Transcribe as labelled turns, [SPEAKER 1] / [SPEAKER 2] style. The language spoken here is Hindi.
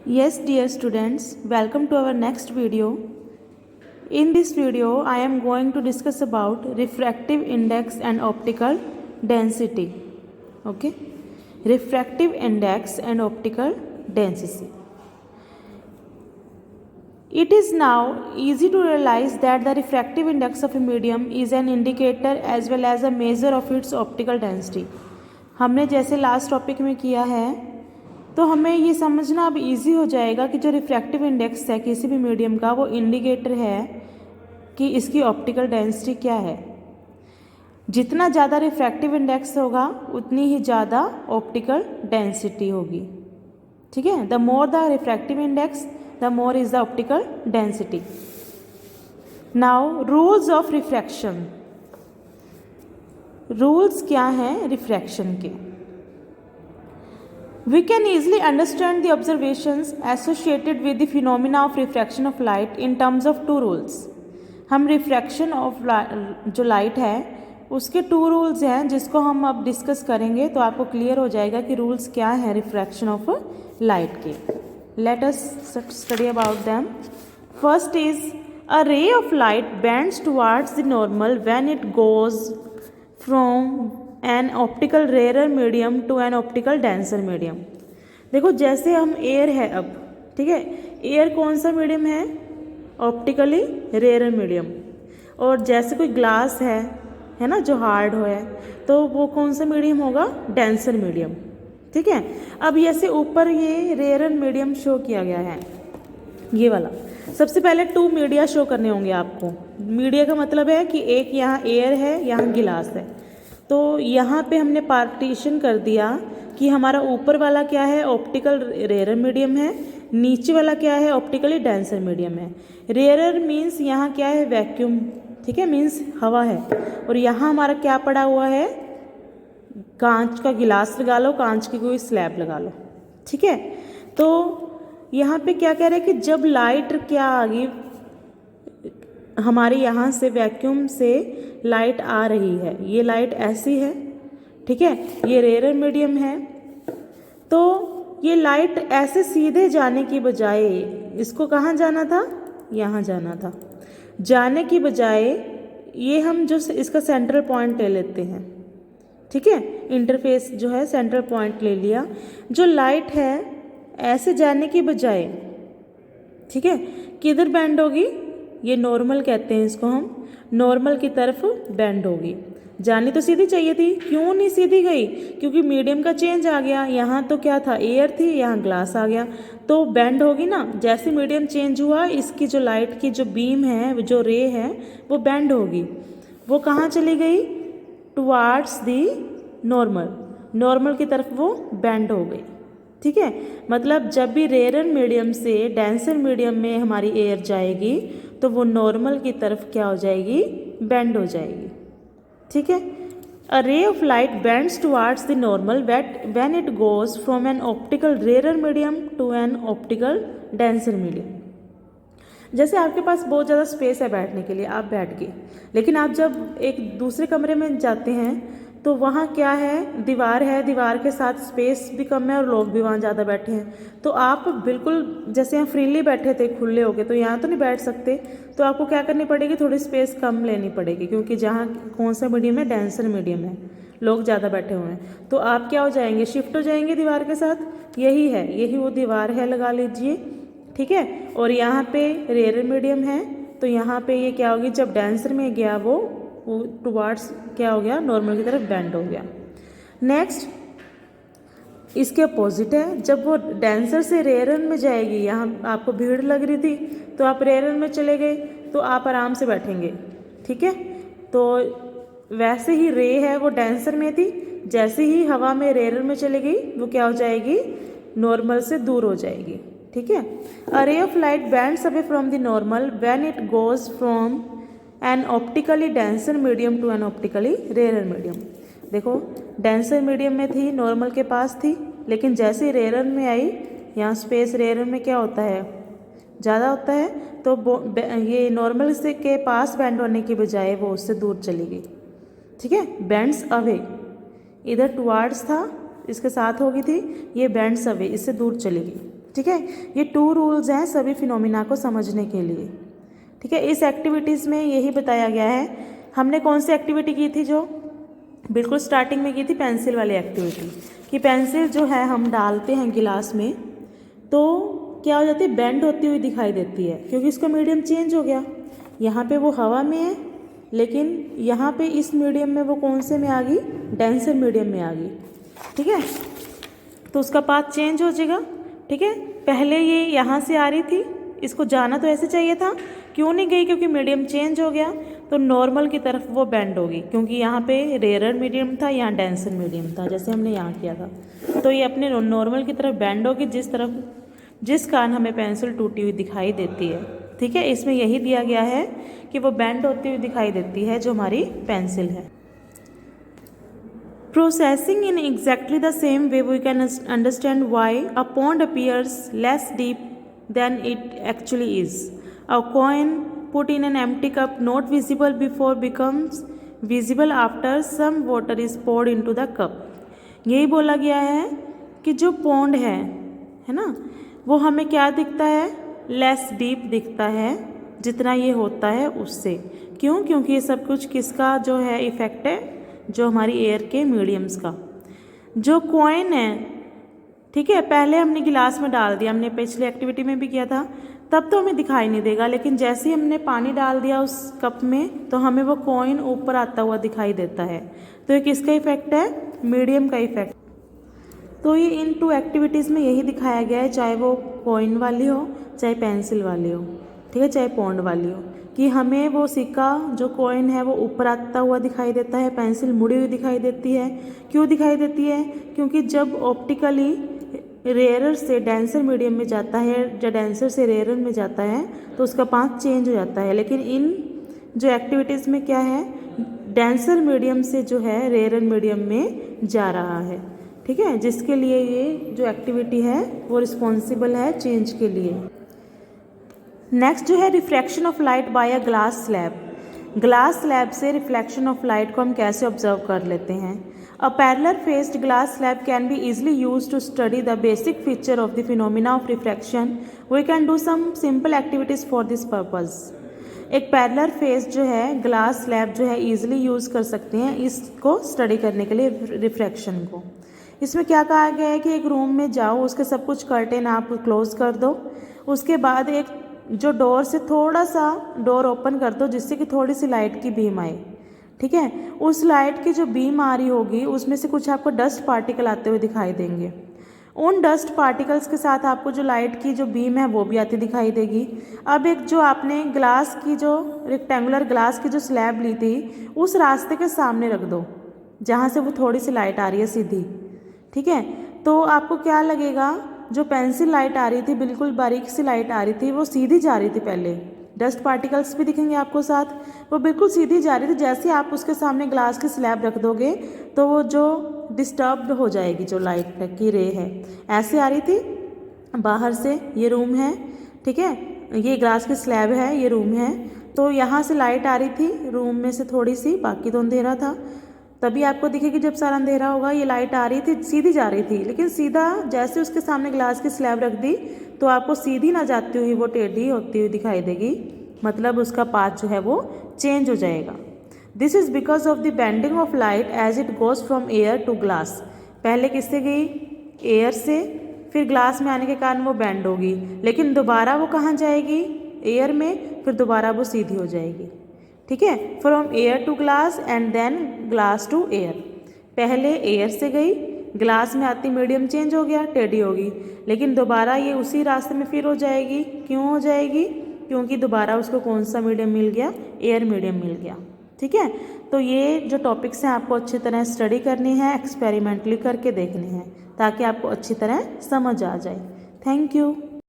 [SPEAKER 1] Yes, dear students, welcome to our next video. In this video, I am going to discuss about refractive index and optical density. Okay, refractive index and optical density. It is now easy to realize that the refractive index of a medium is an indicator as well as a measure of its optical density. हमने जैसे लास्ट टॉपिक में किया है तो हमें ये समझना अब इजी हो जाएगा कि जो रिफ्रैक्टिव इंडेक्स है किसी भी मीडियम का वो इंडिकेटर है कि इसकी ऑप्टिकल डेंसिटी क्या है। जितना ज़्यादा रिफ्रैक्टिव इंडेक्स होगा उतनी ही ज़्यादा ऑप्टिकल डेंसिटी होगी। ठीक है, the more the refractive index the more is the optical density. Now rules of refraction. Rules क्या हैं रिफ्रैक्शन के? We can easily understand the observations associated with the phenomena of refraction of light in terms of two rules. हम रिफ्रैक्शन ऑफ जो लाइट है उसके टू रूल्स हैं जिसको हम अब डिस्कस करेंगे तो आपको क्लियर हो जाएगा कि रूल्स क्या हैं रिफ्रैक्शन ऑफ लाइट के। Let us study about them. First is a ray of light bends towards the normal when it goes from an optical rare medium to an optical denser medium. देखो जैसे हम एयर है अब, ठीक है, एयर कौन सा मीडियम है? Optically rare medium. और जैसे कोई ग्लास है ना, जो हार्ड हो है तो वो कौन सा मीडियम होगा? Denser medium. ठीक है, अब ऐसे ऊपर ये रेयर मीडियम शो किया गया है, ये वाला। सबसे पहले टू मीडिया शो करने होंगे आपको। मीडिया का मतलब है कि एक यहाँ एयर है, यहाँ गिलास है। तो यहाँ पे हमने पार्टीशन कर दिया कि हमारा ऊपर वाला क्या है? ऑप्टिकल रेयर मीडियम है, नीचे वाला क्या है? ऑप्टिकली डेंसर मीडियम है। रेयर मीन्स यहाँ क्या है? वैक्यूम। ठीक है, मीन्स हवा है। और यहाँ हमारा क्या पड़ा हुआ है? कांच का गिलास लगा लो, कांच की कोई स्लैब लगा लो। ठीक है, तो यहाँ पे क्या कह रहे हैं कि जब लाइट क्या आ गई, हमारे यहाँ से वैक्यूम से लाइट आ रही है, ये लाइट ऐसी है, ठीक है, ये रेयर मीडियम है, तो ये लाइट ऐसे सीधे जाने की बजाय इसको कहाँ जाना था? यहाँ जाना था। जाने की बजाय ये हम जो इसका सेंट्रल पॉइंट ले लेते हैं, ठीक है, इंटरफेस जो है सेंट्रल पॉइंट ले लिया। जो लाइट है ऐसे जाने की बजाय, ठीक है, किधर बेंड होगी? ये नॉर्मल कहते हैं इसको हम, नॉर्मल की तरफ बेंड होगी। जानी तो सीधी चाहिए थी, क्यों नहीं सीधी गई? क्योंकि मीडियम का चेंज आ गया। यहाँ तो क्या था? एयर थी, यहाँ ग्लास आ गया, तो बेंड होगी ना। जैसे मीडियम चेंज हुआ इसकी जो लाइट की जो बीम है, जो रे है, वो बेंड होगी। वो कहाँ चली गई? टुवार्ड्स दी नॉर्मल, नॉर्मल की तरफ वो बेंड हो गई। ठीक है, मतलब जब भी रेयर मीडियम से डेंसर मीडियम में हमारी एयर जाएगी तो वो नॉर्मल की तरफ क्या हो जाएगी? बेंड हो जाएगी। ठीक है, a ray of light bends towards the normal when it goes from an optical rare medium to an optical denser medium. जैसे आपके पास बहुत ज़्यादा स्पेस है बैठने के लिए, आप बैठ गए, लेकिन आप जब एक दूसरे कमरे में जाते हैं तो वहाँ क्या है? दीवार है, दीवार के साथ स्पेस भी कम है और लोग भी वहाँ ज़्यादा बैठे हैं। तो आप बिल्कुल जैसे यहाँ फ्रीली बैठे थे खुले होके, तो यहाँ तो नहीं बैठ सकते, तो आपको क्या करनी पड़ेगी? थोड़ी स्पेस कम लेनी पड़ेगी, क्योंकि जहाँ कौन सा मीडियम है? डेंसर मीडियम है, लोग ज़्यादा बैठे हुए हैं। तो आप क्या हो जाएंगे? शिफ्ट हो जाएंगे दीवार के साथ। यही है, यही वो दीवार है, लगा लीजिए। ठीक है, और यहाँ पे रेयर मीडियम है, तो यहाँ पे ये क्या होगी? जब डेंसर में गया वो टुवार्ड्स क्या हो गया? नॉर्मल की तरफ बेंड हो गया। नेक्स्ट इसके अपोजिट है, जब वो डेंसर से रेयर में जाएगी, यहाँ आपको भीड़ लग रही थी तो आप रेयर में चले गए तो आप आराम से बैठेंगे। ठीक है, तो वैसे ही रे है वो डेंसर में थी, जैसे ही हवा में रेयर में चली गई वो क्या हो जाएगी? नॉर्मल से दूर हो जाएगी। ठीक है, a ray of light bends away from the normal when it goes from an optically denser medium to an optically rare medium. देखो डेंसर मीडियम में थी, नॉर्मल के पास थी, लेकिन जैसे रेयर में आई, यहाँ स्पेस रेयर में क्या होता है? ज़्यादा होता है, तो ये नॉर्मल से के पास बेंड होने की बजाय वो उससे दूर चली गई। ठीक है, बेंड्स अवे, इधर टुवार्ड्स था, इसके साथ हो गई थी, ये बेंड्स अवे, इससे दूर चली गई। ठीक है, ये 2 रूल्स हैं सभी फिनोमिना को समझने के लिए। ठीक है, इस एक्टिविटीज़ में यही बताया गया है। हमने कौन सी एक्टिविटी की थी, जो बिल्कुल स्टार्टिंग में की थी, पेंसिल वाली एक्टिविटी, कि पेंसिल जो है हम डालते हैं गिलास में तो क्या हो जाती है, बेंड होती हुई दिखाई देती है, क्योंकि इसका मीडियम चेंज हो गया। यहाँ पे वो हवा में है, लेकिन यहाँ पे इस मीडियम में वो कौन से में आ गई, डेंसर मीडियम में आ गई। ठीक है, तो उसका पाथ चेंज हो जाएगा। ठीक है, पहले ये यहाँ से आ रही थी, इसको जाना तो ऐसे चाहिए था, क्यों नहीं गई, क्योंकि मीडियम चेंज हो गया, तो नॉर्मल की तरफ वो बेंड होगी, क्योंकि यहाँ पे रेयर मीडियम था, यहाँ डेंसर मीडियम था, जैसे हमने यहाँ किया था। तो ये अपने नॉर्मल की तरफ बेंड होगी, जिस कारण हमें पेंसिल टूटी हुई दिखाई देती है। ठीक है, इसमें यही दिया गया है कि वो बेंड होती हुई दिखाई देती है जो हमारी पेंसिल है। Processing in exactly the same way, we can understand why a pond appears less deep than it actually is. A coin put in an empty cup, not visible before, becomes visible after some water is poured into the cup. यही बोला गया है कि जो पॉन्ड है ना, वो हमें क्या दिखता है, लेस डीप दिखता है जितना ये होता है उससे। क्यों? क्योंकि ये सब कुछ किसका जो है इफेक्ट है, जो हमारी एयर के मीडियम्स का। जो कॉइन है, ठीक है, पहले हमने गिलास में डाल दिया, हमने पिछली एक्टिविटी में भी किया था, तब तो हमें दिखाई नहीं देगा, लेकिन जैसे ही हमने पानी डाल दिया उस कप में तो हमें वो कॉइन ऊपर आता हुआ दिखाई देता है। तो ये किसका इफेक्ट है, मीडियम का इफेक्ट। तो ये इन 2 एक्टिविटीज़ में यही दिखाया गया है, चाहे वो कॉइन वाली हो, चाहे पेंसिल वाली हो, ठीक है, चाहे पॉन्ड वाली हो, कि हमें वो सिक्का जो कॉइन है वो ऊपर आता हुआ दिखाई देता है, पेंसिल मुड़ी हुई दिखाई देती है। क्यों दिखाई देती है? क्योंकि जब ऑप्टिकली रेयरर से डेंसर मीडियम में जाता है या डेंसर से रेयरर में जाता है तो उसका पाथ चेंज हो जाता है। लेकिन इन जो एक्टिविटीज़ में क्या है, डेंसर मीडियम से जो है रेयरर मीडियम में जा रहा है। ठीक है, जिसके लिए ये जो एक्टिविटी है वो रिस्पॉन्सिबल है चेंज के लिए। नेक्स्ट जो है refraction of light by a glass slab. Glass slab से रिफ्लेक्शन ऑफ लाइट को हम कैसे ऑब्जर्व कर लेते हैं। A parallel faced glass slab can be easily use to study the basic feature of the phenomena of refraction. We can do some simple activities for this purpose. एक पैरेलल फेस जो है ग्लास स्लैब जो है ईजिली यूज़ कर सकते हैं इसको स्टडी करने के लिए, रिफ्रैक्शन को। इसमें क्या कहा गया है कि एक रूम में जाओ, उसके सब कुछ कर्टेन आप क्लोज कर दो, उसके बाद एक जो डोर से थोड़ा सा डोर ओपन कर दो जिससे कि थोड़ी सी लाइट की बीम आए। ठीक है, उस लाइट की जो बीम आ रही होगी उसमें से कुछ आपको डस्ट पार्टिकल आते हुए दिखाई देंगे। उन डस्ट पार्टिकल्स के साथ आपको जो लाइट की जो बीम है वो भी आती दिखाई देगी। अब एक जो आपने ग्लास की जो रेक्टेंगुलर ग्लास की जो स्लैब ली थी उस रास्ते के सामने रख दो जहाँ से वो थोड़ी सी लाइट आ रही है सीधी। ठीक है, तो आपको क्या लगेगा, जो पेंसिल लाइट आ रही थी, बिल्कुल बारीक सी लाइट आ रही थी, वो सीधी जा रही थी। पहले डस्ट पार्टिकल्स भी दिखेंगे आपको साथ, वो बिल्कुल सीधी जा रही थी। जैसे आप उसके सामने ग्लास की स्लैब रख दोगे तो वो जो डिस्टर्ब्ड हो जाएगी, जो लाइट की रे है ऐसे आ रही थी बाहर से। ये रूम है, ठीक है, ये ग्लास की स्लैब है, ये रूम है, तो यहाँ से लाइट आ रही थी रूम में से थोड़ी सी, बाकी तो अंधेरा था। तभी आपको दिखेगी जब सारा अंधेरा होगा, ये लाइट आ रही थी, सीधी जा रही थी, लेकिन सीधा जैसे उसके सामने ग्लास की स्लैब रख दी तो आपको सीधी ना जाती हुई वो टेढ़ी होती हुई दिखाई देगी, मतलब उसका पाथ जो है वो चेंज हो जाएगा। This is because of the bending of light as it goes from air to glass. पहले किससे गई, एयर से, फिर ग्लास में आने के कारण वो बेंड होगी, लेकिन दोबारा वो कहाँ जाएगी, एयर में, फिर दोबारा वो सीधी हो जाएगी। ठीक है, from air to glass and then glass to air. पहले एयर से गई, ग्लास में आती मीडियम चेंज हो गया, टेढ़ी होगी, लेकिन दोबारा ये उसी रास्ते में फिर हो जाएगी। क्यों हो जाएगी? क्योंकि दोबारा उसको कौन सा मीडियम मिल गया, एयर मीडियम मिल गया। ठीक है, तो ये जो टॉपिक्स हैं आपको अच्छी तरह स्टडी करनी है, एक्सपेरिमेंटली करके देखनी है ताकि आपको अच्छी तरह समझ आ जाए। Thank you.